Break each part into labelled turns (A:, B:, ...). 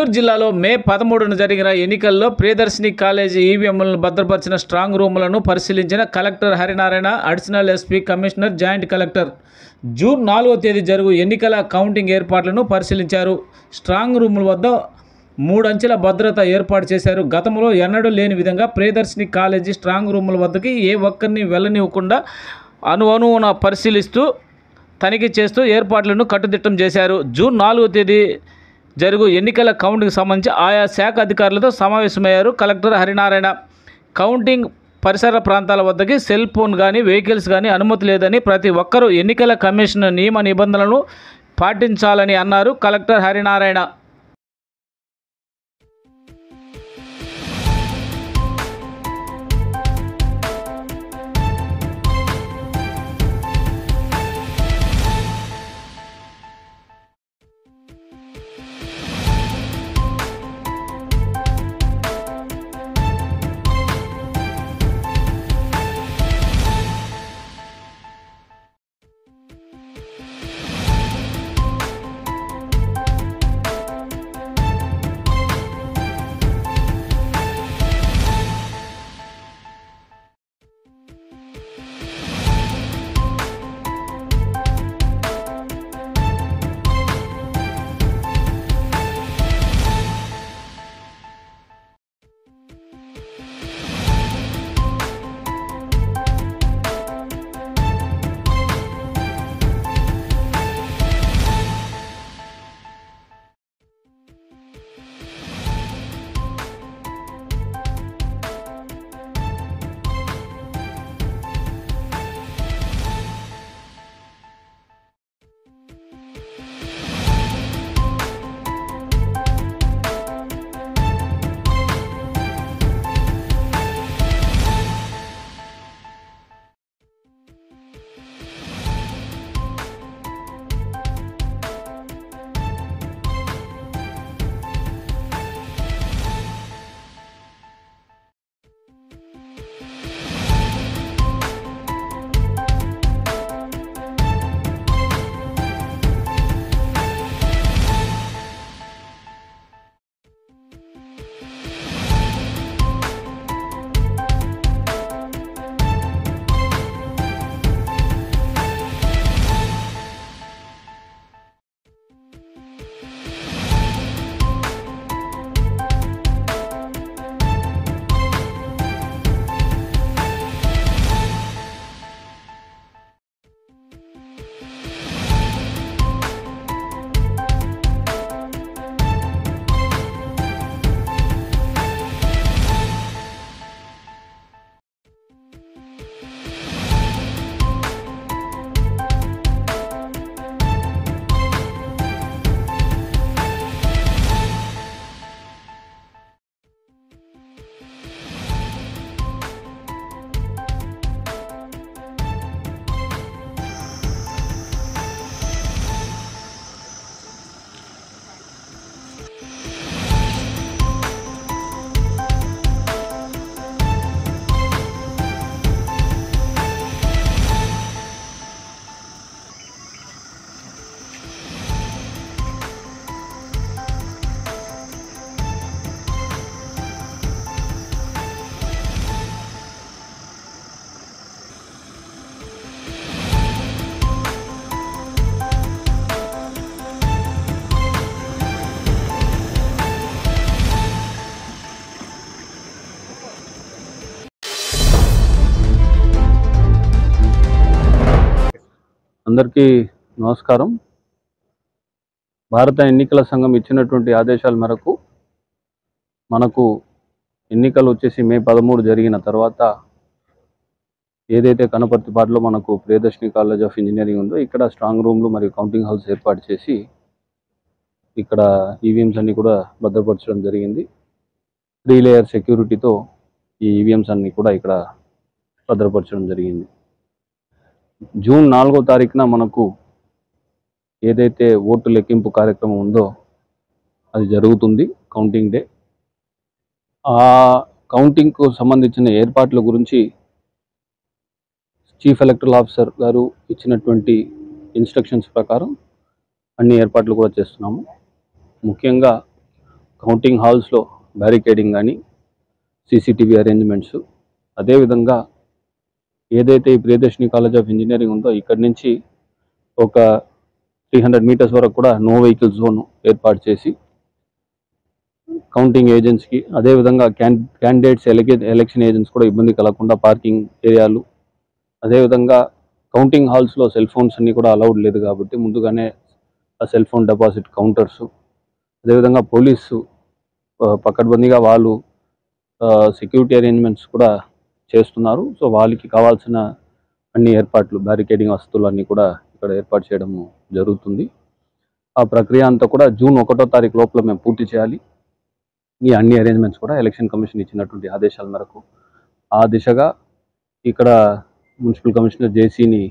A: చిత్తూరు జిల్లాలో మే 13న జరిగిన ఎన్నికల్లో ప్రియదర్శిని కాలేజీ ఈవీఎంలను భద్రపరిచిన స్ట్రాంగ్ రూములను పరిశీలించిన collector Harinarayana, additional SP, commissioner, joint collector June 4వ తేదీ జరుగు ఎన్నికల కౌంటింగ్ ఏర్పాట్లను పరిశీలించారు. స్ట్రాంగ్ రూముల వద్ద 3 అంచెల భద్రత ఏర్పాటు చేశారు. గతంలో ఎన్నడూ లేని విధంగా ప్రియదర్శిని కాలేజీ స్ట్రాంగ్ రూముల వద్దకి ఏ ఒక్కరిని వెళ్ళనివ్వకుండా అణువణువున పరిశీలిస్తూ తనిఖీ చేస్తూ ఏర్పాట్లను కట్టుదిట్టం చేశారు. జూన్ 4వ తేదీ జరుగు ఎన్నికల కౌంటింగ్కి సంబంధించి ఆయా శాఖ అధికారులతో సమావేశమయ్యారు కలెక్టర్ హరినారాయణ. కౌంటింగ్ పరిసర ప్రాంతాల వద్దకి సెల్ ఫోన్ కానీ వెహికల్స్ కానీ అనుమతి లేదని, ప్రతి ఒక్కరూ ఎన్నికల కమిషన్ నియమ నిబంధనలను పాటించాలని అన్నారు కలెక్టర్ హరినారాయణ.
B: అందరికీ నమస్కారం. భారత ఎన్నికల సంఘం ఇచ్చినటువంటి ఆదేశాల మేరకు మనకు ఎన్నికలు వచ్చేసి మే 13 జరిగిన తర్వాత ఏదైతే కనపర్తిపాడులో మనకు ప్రియదర్శిని కాలేజ్ ఆఫ్ ఇంజనీరింగ్ ఉందో ఇక్కడ స్ట్రాంగ్ రూమ్లు మరియు కౌంటింగ్ హాల్స్ ఏర్పాటు చేసి ఇక్కడ ఈవీఎంస్ అన్ని కూడా భద్రపరచడం జరిగింది. 3 లేయర్ సెక్యూరిటీతో ఈ ఈవీఎంస్ అన్ని కూడా ఇక్కడ భద్రపరచడం జరిగింది. జూన్ 4వ తారీఖున మనకు ఏదైతే ఓటు లెక్కింపు కార్యక్రమం ఉందో అది జరుగుతుంది, కౌంటింగ్ డే. ఆ కౌంటింగ్కు సంబంధించిన ఏర్పాట్ల గురించి చీఫ్ ఎలక్టరల్ ఆఫీసర్ గారు ఇచ్చినటువంటి ఇన్స్ట్రక్షన్స్ ప్రకారం అన్ని ఏర్పాట్లు కూడా చేస్తున్నాము. ముఖ్యంగా కౌంటింగ్ హాల్స్లో బ్యారికేడింగ్ కానీ సీసీటీవీ అరేంజ్మెంట్స్, అదేవిధంగా ఏదైతే ఈ ప్రియదర్శిని కాలేజ్ ఆఫ్ ఇంజనీరింగ్ ఉందో ఇక్కడి నుంచి ఒక 300 మీటర్స్ వరకు కూడా నో వెహికల్ జోన్ ఏర్పాటు చేసి కౌంటింగ్ ఏజెంట్స్కి, అదేవిధంగా క్యాండిడేట్స్ ఎలక్షన్ ఏజెంట్స్ కూడా ఇబ్బంది కలగకుండా పార్కింగ్ ఏరియాలు, అదేవిధంగా కౌంటింగ్ హాల్స్లో సెల్ ఫోన్స్ అన్నీ కూడా అలౌడ్ లేదు కాబట్టి ముందుగానే ఆ సెల్ ఫోన్ డిపాజిట్ కౌంటర్స్, అదేవిధంగా పోలీసు పకడ్బందీగా వాళ్ళు సెక్యూరిటీ అరేంజ్మెంట్స్ కూడా చేస్తున్నారు. సో వాళ్ళకి కావాల్సిన అన్ని ఏర్పాట్లు, బ్యారికేడింగ్ వస్తువులు అన్నీ కూడా ఇక్కడ ఏర్పాటు చేయడం జరుగుతుంది. ఆ ప్రక్రియ అంతా కూడా జూన్ 1వ తారీఖు లోపల మేము పూర్తి చేయాలి. ఈ అన్ని అరేంజ్మెంట్స్ కూడా ఎలక్షన్ కమిషన్ ఇచ్చినటువంటి ఆదేశాల మేరకు ఆ దిశగా ఇక్కడ మున్సిపల్ కమిషనర్ జేసీని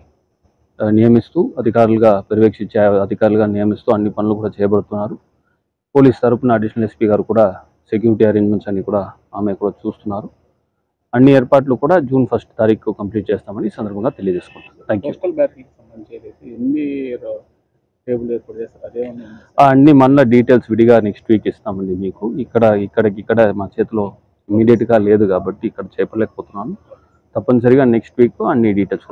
B: నియమిస్తూ పర్యవేక్షించే అధికారులుగా నియమిస్తూ అన్ని పనులు కూడా చేయబడుతున్నారు. పోలీస్ తరపున అడిషనల్ ఎస్పీ గారు కూడా సెక్యూరిటీ అరేంజ్మెంట్స్ అన్ని కూడా ఆమె కూడా చూస్తున్నారు. అన్ని ఏర్పాట్లు కూడా జూన్ 1వ తారీఖు కంప్లీట్ చేస్తామని ఈ సందర్భంగా తెలియజేసుకుంటున్నాను. Thank you. అన్ని మన డీటెయిల్స్ విడిగా నెక్స్ట్ వీక్ ఇస్తామండి మీకు. ఇక్కడ మా చేతిలో ఇమీడియట్గా లేదు కాబట్టి ఇక్కడ చెప్పలేకపోతున్నాను. తప్పనిసరిగా నెక్స్ట్ వీక్ అన్ని డీటెయిల్స్